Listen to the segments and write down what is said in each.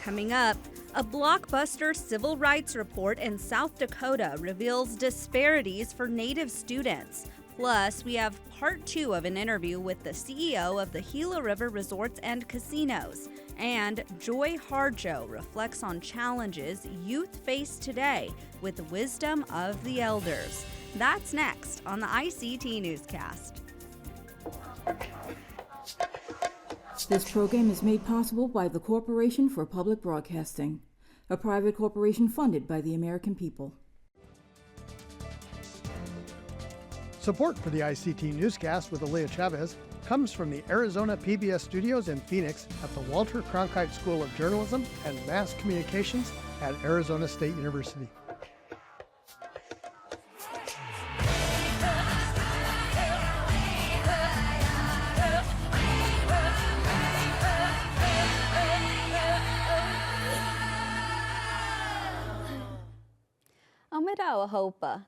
Coming up, a blockbuster civil rights report in South Dakota reveals disparities for Native students. Plus, we have part 2 of an interview with the CEO of the Gila River Resorts and Casinos. And Joy Harjo reflects on challenges youth face today with the wisdom of the elders. That's next on the ICT Newscast. This program is made possible by the Corporation for Public Broadcasting, a private corporation funded by the American people. Support for the ICT Newscast with Aaliyah Chavez comes from the Arizona PBS studios in Phoenix at the Walter Cronkite School of Journalism and Mass Communications at Arizona State University.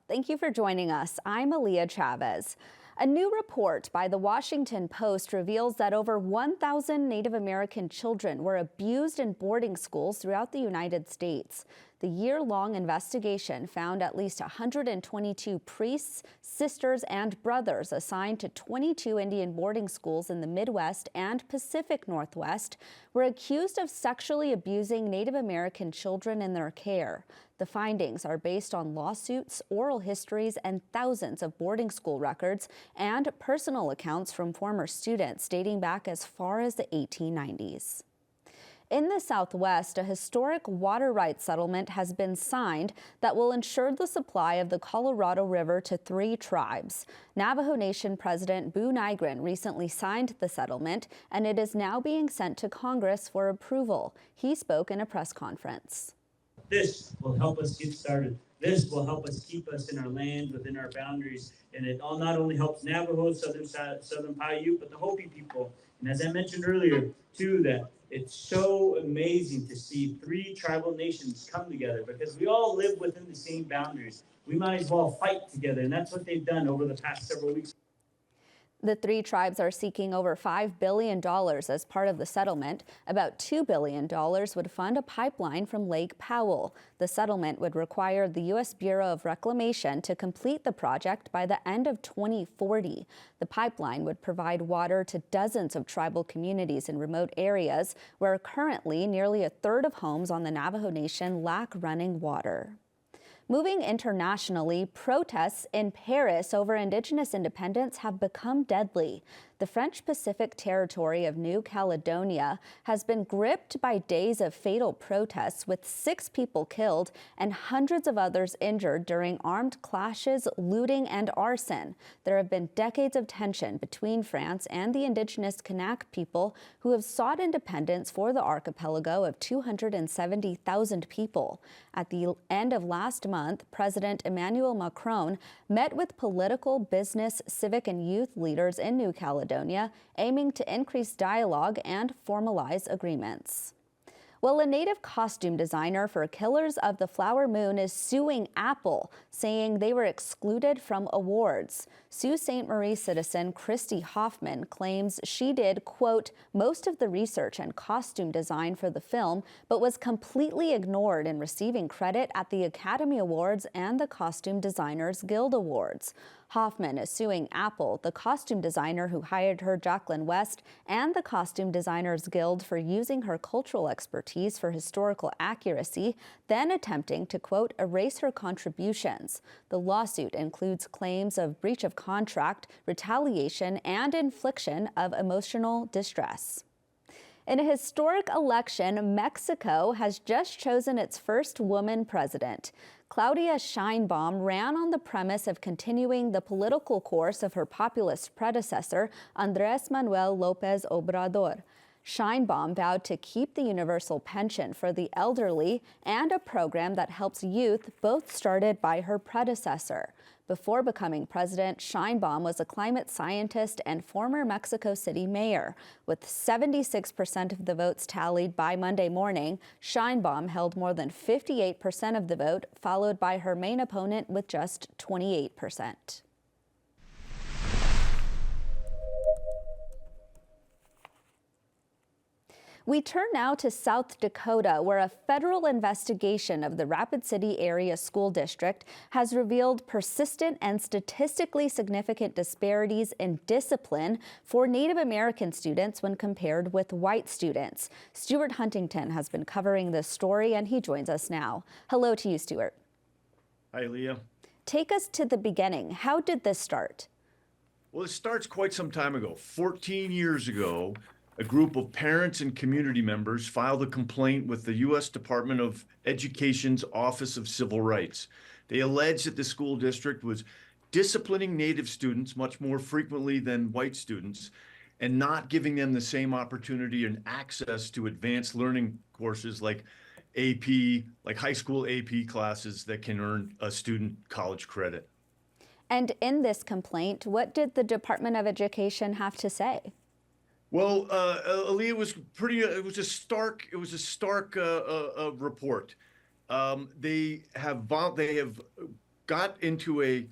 Thank you for joining us. I'm Aaliyah Chavez. A new report by the Washington Post reveals that over 1,000 Native American children were abused in boarding schools throughout the United States. The year-long investigation found at least 122 priests, sisters, and brothers assigned to 22 Indian boarding schools in the Midwest and Pacific Northwest were accused of sexually abusing Native American children in their care. The findings are based on lawsuits, oral histories, and thousands of boarding school records and personal accounts from former students dating back as far as the 1890s. In the Southwest, a historic water rights settlement has been signed that will ensure the supply of the Colorado River to 3 tribes. Navajo Nation President Boo Nygren recently signed the settlement, and it is now being sent to Congress for approval. He spoke in a press conference. This will help us get started. This will help us keep us in our land, within our boundaries, and it all not only helps Navajo, Southern Paiute, but the Hopi people. And as I mentioned earlier, too, that it's so amazing to see 3 tribal nations come together because we all live within the same boundaries. We might as well fight together, and that's what they've done over the past several weeks. The 3 tribes are seeking over $5 billion as part of the settlement. About $2 billion would fund a pipeline from Lake Powell. The settlement would require the U.S. Bureau of Reclamation to complete the project by the end of 2040. The pipeline would provide water to dozens of tribal communities in remote areas where currently nearly a third of homes on the Navajo Nation lack running water. Moving internationally, protests in Paris over Indigenous independence have become deadly. The French Pacific territory of New Caledonia has been gripped by days of fatal protests, with 6 people killed and hundreds of others injured during armed clashes, looting, and arson. There have been decades of tension between France and the Indigenous Kanak people who have sought independence for the archipelago of 270,000 people. At the end of last month, President Emmanuel Macron met with political, business, civic, and youth leaders in New Caledonia, aiming to increase dialogue and formalize agreements. Well, a native costume designer for Killers of the Flower Moon is suing Apple, saying they were excluded from awards. Sault Ste. Marie citizen Christy Hoffman claims she did, quote, most of the research and costume design for the film, but was completely ignored in receiving credit at the Academy Awards and the Costume Designers Guild Awards. Hoffman is suing Apple, the costume designer who hired her, Jacqueline West, and the Costume Designers Guild for using her cultural expertise for historical accuracy, then attempting to, quote, erase her contributions. The lawsuit includes claims of breach of contract, retaliation, and infliction of emotional distress. In a historic election, Mexico has just chosen its first woman president. Claudia Sheinbaum ran on the premise of continuing the political course of her populist predecessor, Andrés Manuel López Obrador. Sheinbaum vowed to keep the universal pension for the elderly and a program that helps youth, both started by her predecessor. Before becoming president, Sheinbaum was a climate scientist and former Mexico City mayor. With 76% of the votes tallied by Monday morning, Sheinbaum held more than 58% of the vote, followed by her main opponent with just 28%. We turn now to South Dakota, where a federal investigation of the Rapid City Area School District has revealed persistent and statistically significant disparities in discipline for Native American students when compared with white students. Stuart Huntington has been covering this story, and he joins us now. Hello to you, Stuart. Hi, Leah. Take us to the beginning. How did this start? Well, it starts quite some time ago. 14 years ago, a group of parents and community members filed a complaint with the U.S. Department of Education's Office of Civil Rights. They alleged that the school district was disciplining Native students much more frequently than white students and not giving them the same opportunity and access to advanced learning courses like AP, like high school AP classes that can earn a student college credit. And in this complaint, what did the Department of Education have to say? Well, Aaliyah, it was a stark report. They have got into a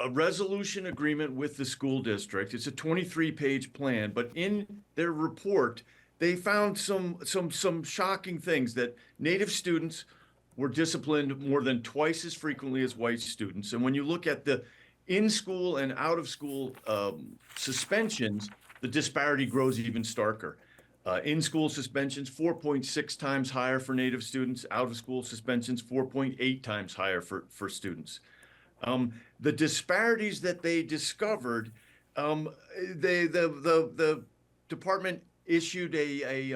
resolution agreement with the school district. It's a 23-page plan, but in their report, they found some shocking things, that Native students were disciplined more than twice as frequently as white students. And when you look at the in-school and out-of-school suspensions, the disparity grows even starker. In-school suspensions, 4.6 times higher for Native students. Out-of-school suspensions, 4.8 times higher for students. The disparities that they discovered, the department issued a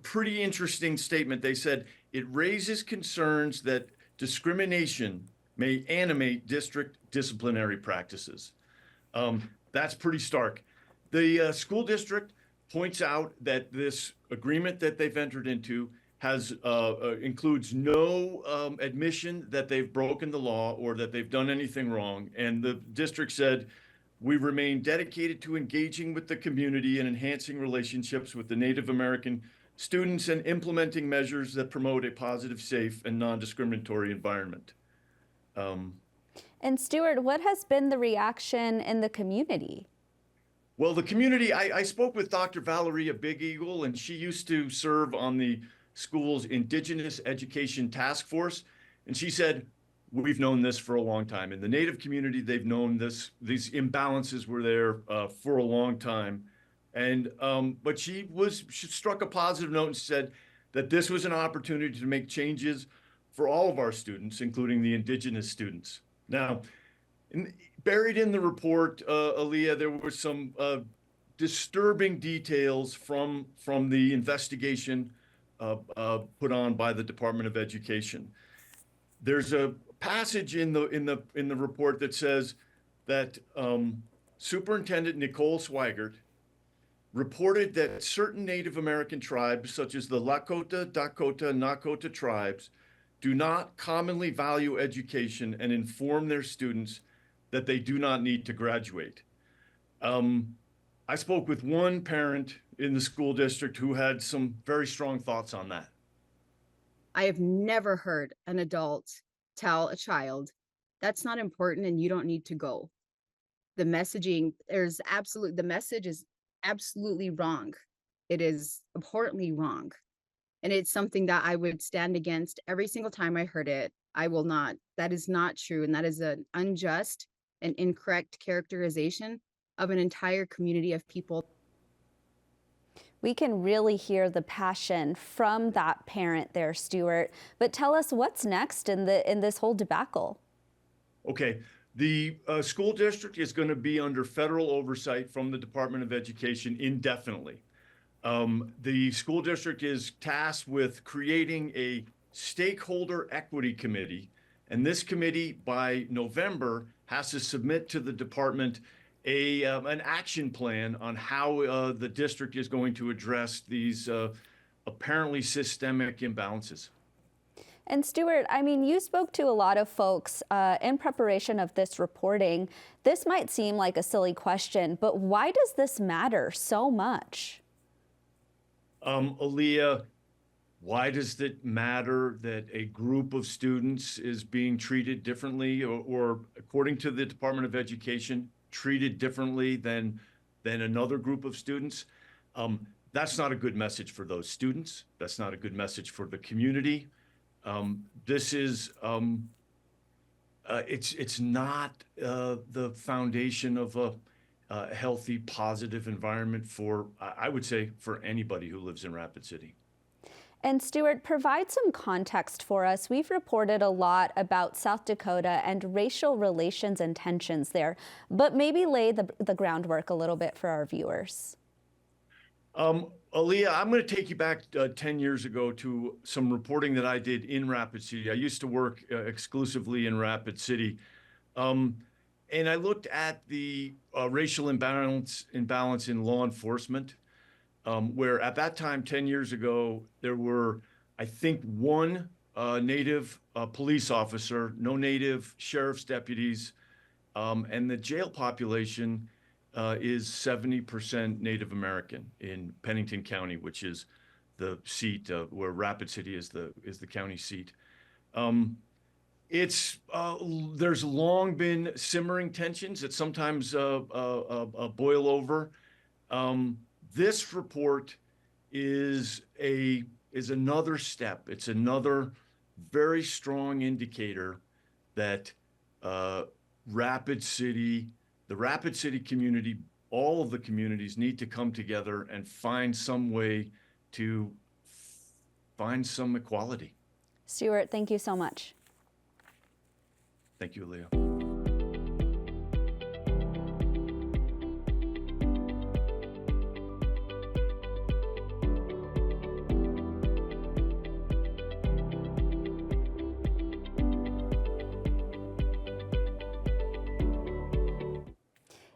pretty interesting statement. They said it raises concerns that discrimination may animate district disciplinary practices. That's pretty stark. The school district points out that this agreement that they've entered into includes no admission that they've broken the law or that they've done anything wrong. And the district said, "We remain dedicated to engaging with the community and enhancing relationships with the Native American students and implementing measures that promote a positive, safe, and non-discriminatory environment." And Stuart, what has been the reaction in the community? Well, the community, I spoke with Dr. Valeria Big Eagle, and she used to serve on the school's Indigenous Education Task Force. And she said, "We've known this for a long time." In the Native community, they've known these imbalances were there for a long time. And but she struck a positive note and said that this was an opportunity to make changes for all of our students, including the Indigenous students. Now, buried in the report, Aaliyah, there were some disturbing details from the investigation put on by the Department of Education. There's a passage in the report that says that Superintendent Nicole Swigert reported that certain Native American tribes, such as the Lakota, Dakota, and Nakota tribes, do not commonly value education and inform their students that they do not need to graduate. I spoke with one parent in the school district who had some very strong thoughts on that. I have never heard an adult tell a child, "That's not important and you don't need to go." The messaging, the message is absolutely wrong. It is abhorrently wrong. And it's something that I would stand against every single time I heard it. I will not. That is not true. And that is an unjust and incorrect characterization of an entire community of people. We can really hear the passion from that parent there, Stuart. But tell us what's next in this whole debacle. Okay, the school district is going to be under federal oversight from the Department of Education indefinitely. The school district is tasked with creating a stakeholder equity committee, and this committee by November has to submit to the department an action plan on how the district is going to address these apparently systemic imbalances. And Stuart, I mean, you spoke to a lot of folks in preparation of this reporting. This might seem like a silly question, but why does this matter so much? Aaliyah, why does it matter that a group of students is being treated differently or according to the Department of Education, treated differently than another group of students? That's not a good message for those students. That's not a good message for the community. This is, it's not the foundation of a healthy, positive environment for, I would say, for anybody who lives in Rapid City. And Stuart, provide some context for us. We've reported a lot about South Dakota and racial relations and tensions there, but maybe lay the groundwork a little bit for our viewers. Aaliyah, I'm going to take you back 10 years ago to some reporting that I did in Rapid City. I used to work exclusively in Rapid City. And I looked at the racial imbalance in law enforcement, where at that time, 10 years ago, there were, I think, one Native police officer, no Native sheriff's deputies, and the jail population is 70% Native American in Pennington County, which is the seat where Rapid City is the county seat. There's long been simmering tensions that sometimes boil over. This report is another step. It's another very strong indicator that the Rapid City community, all of the communities need to come together and find some way to find some equality. Stuart, thank you so much. Thank you, Leah.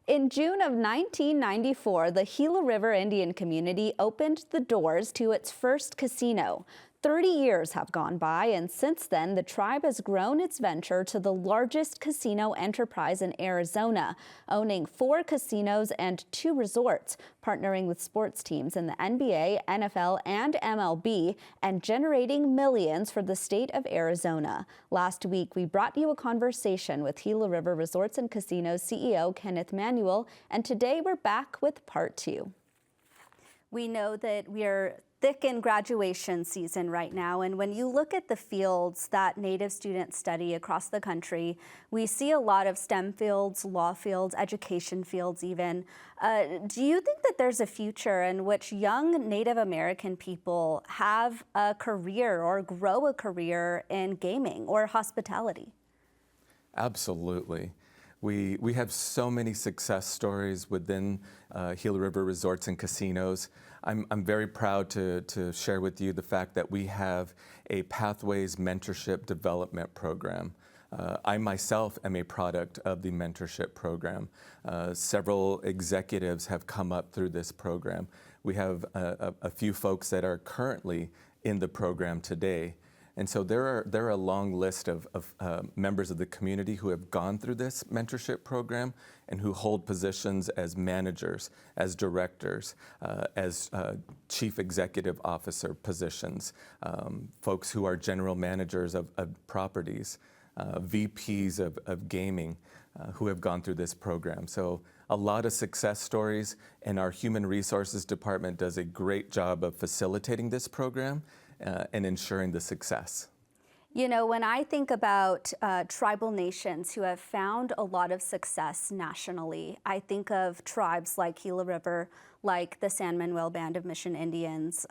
In June of 1994, the Gila River Indian community opened the doors to its first casino. 30 years have gone by, and since then, the tribe has grown its venture to the largest casino enterprise in Arizona, owning 4 casinos and 2 resorts, partnering with sports teams in the NBA, NFL, and MLB, and generating millions for the state of Arizona. Last week, we brought you a conversation with Gila River Resorts and Casinos CEO Kenneth Manuel, and today we're back with part 2. We know that we're thick in graduation season right now, and when you look at the fields that Native students study across the country, we see a lot of STEM fields, law fields, education fields even. Do you think that there's a future in which young Native American people have a career or grow a career in gaming or hospitality? Absolutely. We have so many success stories within Gila River Resorts and Casinos. I'm very proud to share with you the fact that we have a Pathways Mentorship Development Program. I myself am a product of the mentorship program. Several executives have come up through this program. We have a few folks that are currently in the program today. And so there are a long list of members of the community who have gone through this mentorship program and who hold positions as managers, as directors, as chief executive officer positions, folks who are general managers of properties, VPs of gaming who have gone through this program. So a lot of success stories, and our Human Resources Department does a great job of facilitating this program and ensuring the success. You know, when I think about tribal nations who have found a lot of success nationally, I think of tribes like Gila River, like the San Manuel Band of Mission Indians,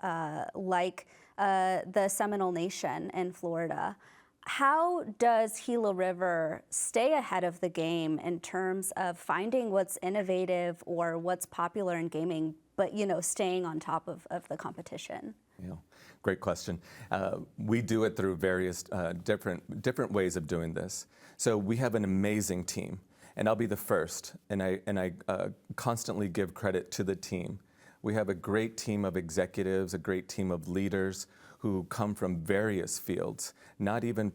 like the Seminole Nation in Florida. How does Gila River stay ahead of the game in terms of finding what's innovative or what's popular in gaming, but, you know, staying on top of the competition? Yeah, great question. We do it through various different ways of doing this. So we have an amazing team, and I'll be the first, and I constantly give credit to the team. We have a great team of executives, a great team of leaders who come from various fields, not even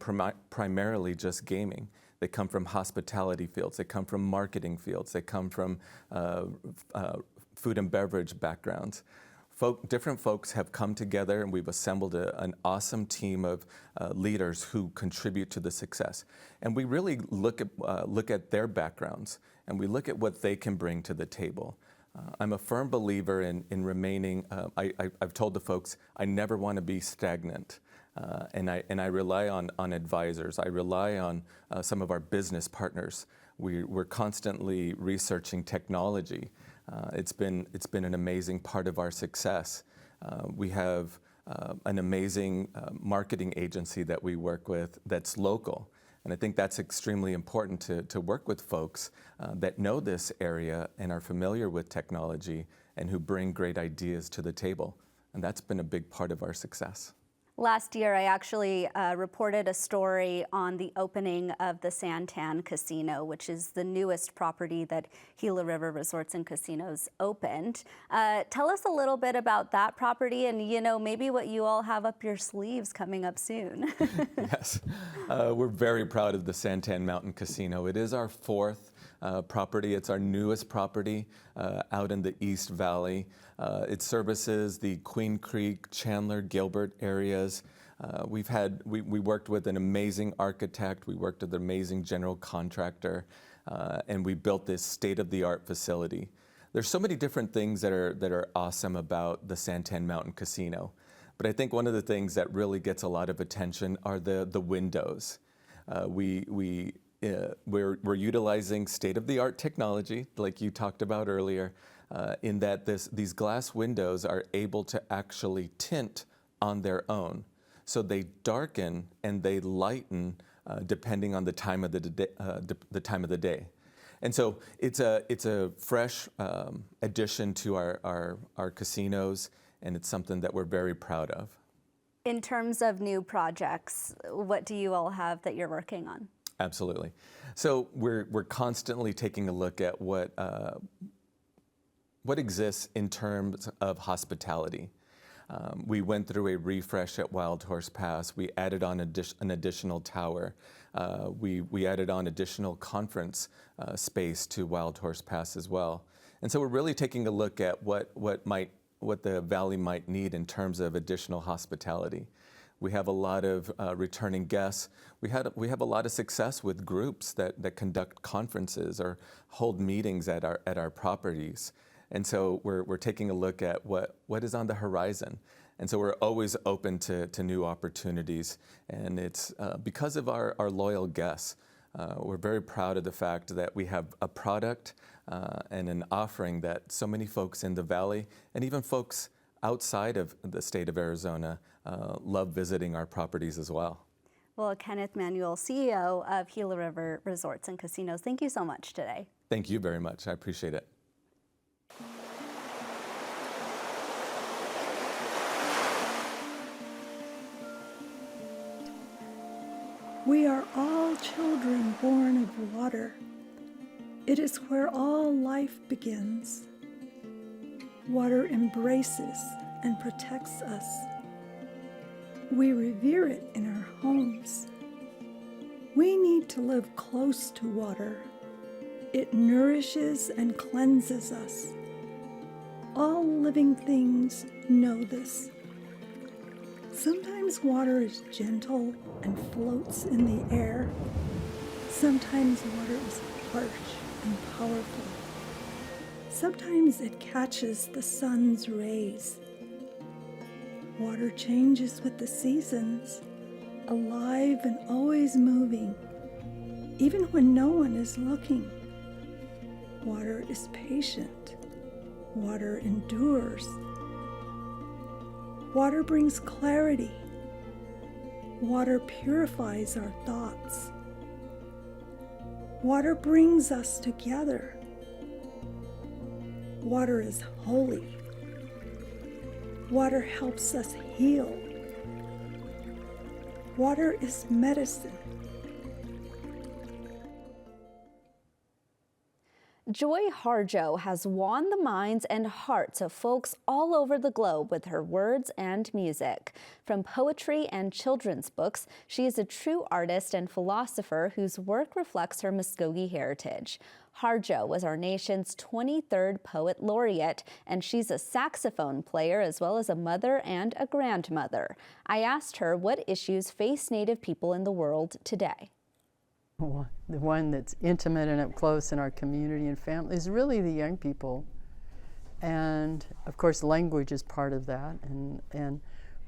primarily just gaming. They come from hospitality fields, they come from marketing fields, they come from food and beverage backgrounds. Different folks have come together, and we've assembled an awesome team of leaders who contribute to the success. And we really look at their backgrounds, and we look at what they can bring to the table. I'm a firm believer in remaining, I've told the folks, I never want to be stagnant. And I rely on advisors. I rely on some of our business partners. We're constantly researching technology. It's been an amazing part of our success. We have an amazing marketing agency that we work with that's local. And I think that's extremely important to work with folks that know this area and are familiar with technology and who bring great ideas to the table. And that's been a big part of our success. Last year, I actually reported a story on the opening of the Santan Casino, which is the newest property that Gila River Resorts and Casinos opened. Tell us a little bit about that property and, you know, maybe what you all have up your sleeves coming up soon. Yes, we're very proud of the Santan Mountain Casino. It is our fourth property. It's our newest property out in the East Valley. It services the Queen Creek, Chandler, Gilbert areas. We worked with an amazing architect. We worked with an amazing general contractor, and we built this state-of-the-art facility. There's so many different things that are awesome about the Santan Mountain Casino, but I think one of the things that really gets a lot of attention are the windows. We're utilizing state-of-the-art technology, like you talked about earlier, in that these glass windows are able to actually tint on their own. So they darken and they lighten depending on the time of the day. And so it's a fresh addition to our casinos, and it's something that we're very proud of. In terms of new projects, what do you all have that you're working on? Absolutely. So we're constantly taking a look at what exists in terms of hospitality. We went through a refresh at Wild Horse Pass. We added on an additional tower. We added on additional conference space to Wild Horse Pass as well. And so we're really taking a look at what the valley might need in terms of additional hospitality. We have a lot of returning guests. We have a lot of success with groups that conduct conferences or hold meetings at our properties. And so we're taking a look at what is on the horizon. And so we're always open to new opportunities. And it's because of our loyal guests. We're very proud of the fact that we have a product and an offering that so many folks in the valley and even folks outside of the state of Arizona love visiting our properties as well. Well, Kenneth Manuel, CEO of Gila River Resorts and Casinos, thank you so much today. Thank you very much. I appreciate it. We are all children born of water. It is where all life begins. Water embraces and protects us. We revere it in our homes. We need to live close to water. It nourishes and cleanses us. All living things know this. Sometimes water is gentle and floats in the air. Sometimes water is harsh and powerful. Sometimes it catches the sun's rays. Water changes with the seasons, alive and always moving, even when no one is looking. Water is patient. Water endures. Water brings clarity. Water purifies our thoughts. Water brings us together. Water is holy. Water helps us heal. Water is medicine. Joy Harjo has won the minds and hearts of folks all over the globe with her words and music. From poetry and children's books, she is a true artist and philosopher whose work reflects her Muskogee heritage. Harjo was our nation's 23rd Poet Laureate, and she's a saxophone player as well as a mother and a grandmother. I asked her what issues face Native people in the world today. The one that's intimate and up close in our community and family is really the young people. And of course language is part of that,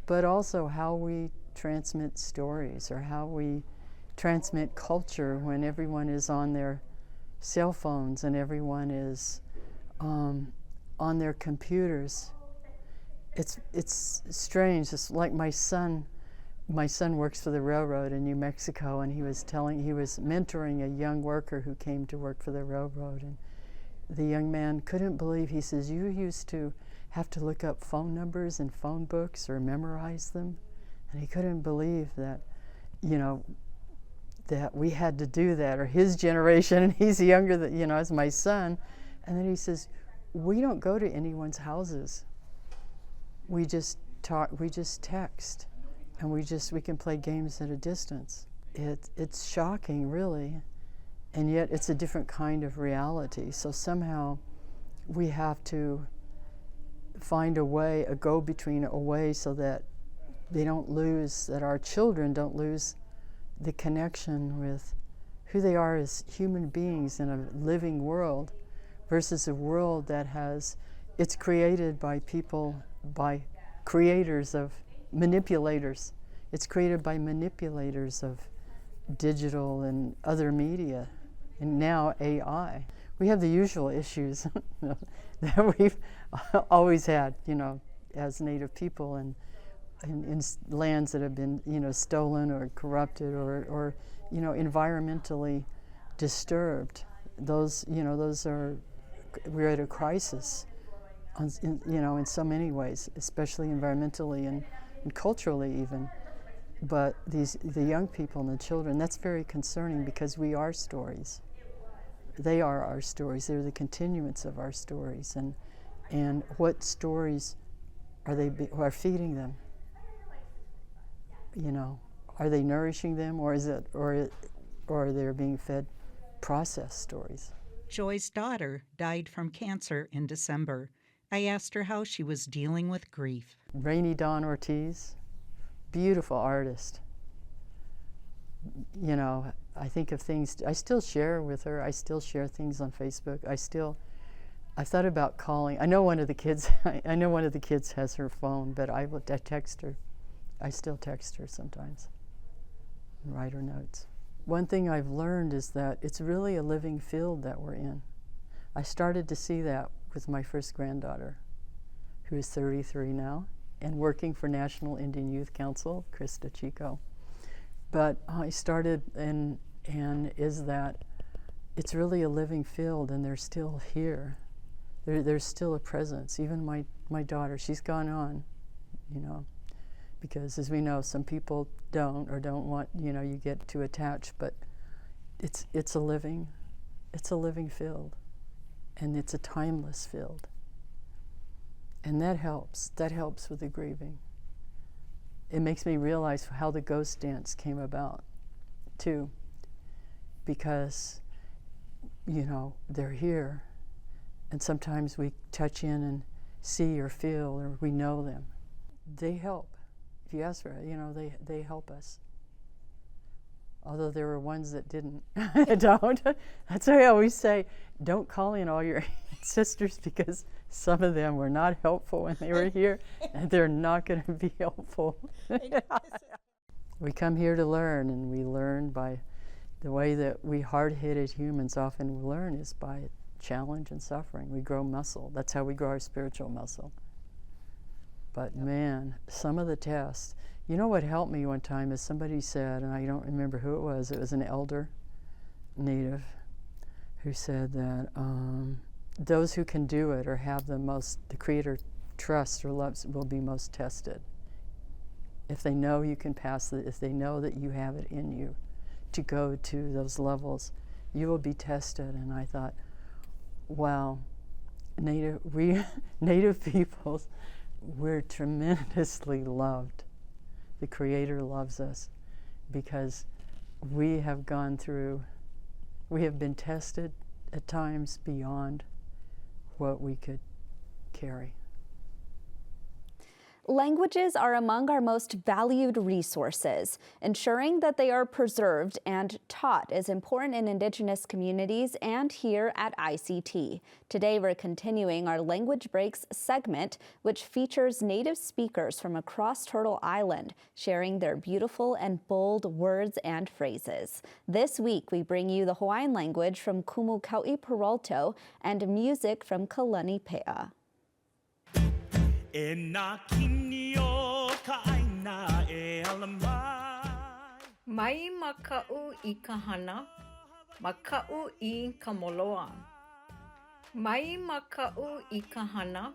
but also how we transmit stories or how we transmit culture when everyone is on their cell phones and everyone is on their computers. It's strange. It's like my son works for the railroad in New Mexico, and he was mentoring a young worker who came to work for the railroad, and the young man couldn't believe, he says, you used to have to look up phone numbers in phone books or memorize them. And he couldn't believe that, that we had to do that, or his generation, and he's younger than, as my son. And then he says, we don't go to anyone's houses. We just talk, we just text, and we can play games at a distance. It's shocking, really. And yet it's a different kind of reality. So somehow we have to find a way, a go-between, a way so that that our children don't lose the connection with who they are as human beings in a living world versus a world that it's created by people, by creators of manipulators. It's created by manipulators of digital and other media. And now AI. We have the usual issues that we've always had, as Native people, and in lands that have been, stolen or corrupted or environmentally disturbed. We're at a crisis, in so many ways, especially environmentally and culturally even. But the young people and the children, that's very concerning because we are stories. They are our stories. They're the continuance of our stories. And what stories are feeding them? Are they nourishing them, or are they being fed processed stories? Joy's daughter died from cancer in December. I asked her how she was dealing with grief. Rainy Dawn Ortiz, beautiful artist. I think of things, I still share with her. I still share things on Facebook. I thought about calling. I know one of the kids has her phone, but I text her. I still text her sometimes and write her notes. One thing I've learned is that it's really a living field that we're in. I started to see that with my first granddaughter, who is 33 now, and working for National Indian Youth Council, Krista Chico. But I started, and is that it's really a living field, and they're still here. There's still a presence. Even my daughter, she's gone on, because as we know, some people don't want, you get too attached, but it's a living field, and it's a timeless field. And that helps with the grieving. It makes me realize how the ghost dance came about, too, because, they're here, and sometimes we touch in and see or feel, or we know them. They help. If you ask for it, they help us. Although there were ones that didn't. Don't. That's why I always say, don't call in all your ancestors, because some of them were not helpful when they were here, and they're not going to be helpful. We come here to learn, and we learn by the way that we hard-headed humans often learn is by challenge and suffering. We grow muscle. That's how we grow our spiritual muscle. But man, some of the tests, what helped me one time is somebody said, and I don't remember who it was an elder, Native, who said that those who can do it or have the Creator trusts or loves will be most tested. If they know you can pass it, if they know that you have it in you to go to those levels, you will be tested. And I thought, wow, Native peoples, we're tremendously loved. The Creator loves us because we have been tested at times beyond what we could carry. Languages are among our most valued resources. Ensuring that they are preserved and taught is important in Indigenous communities and here at ICT. Today, we're continuing our Language Breaks segment, which features Native speakers from across Turtle Island, sharing their beautiful and bold words and phrases. This week, we bring you the Hawaiian language from Kumukau'i Peralto and music from Kalani Pea. Mai maka'u I kahana, maka'u I kamoloa. Mai maka'u I kahana,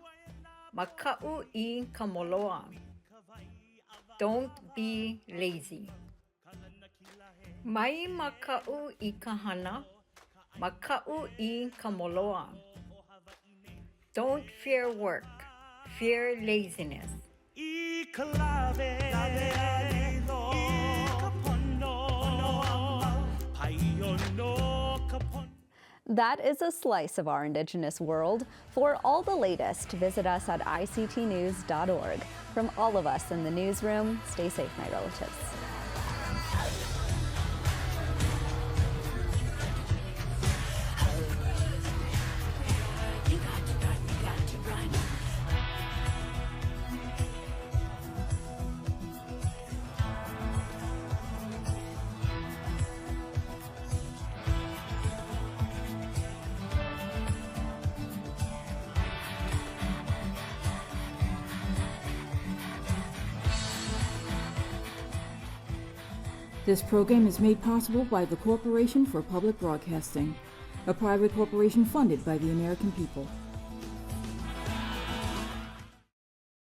maka'u I kamoloa. Don't be lazy. Mai maka'u I kahana, maka'u I kamoloa. Don't fear work, fear laziness. That is a slice of our Indigenous world. For all the latest, visit us at ictnews.org. From all of us in the newsroom, stay safe, my relatives. This program is made possible by the Corporation for Public Broadcasting, a private corporation funded by the American people.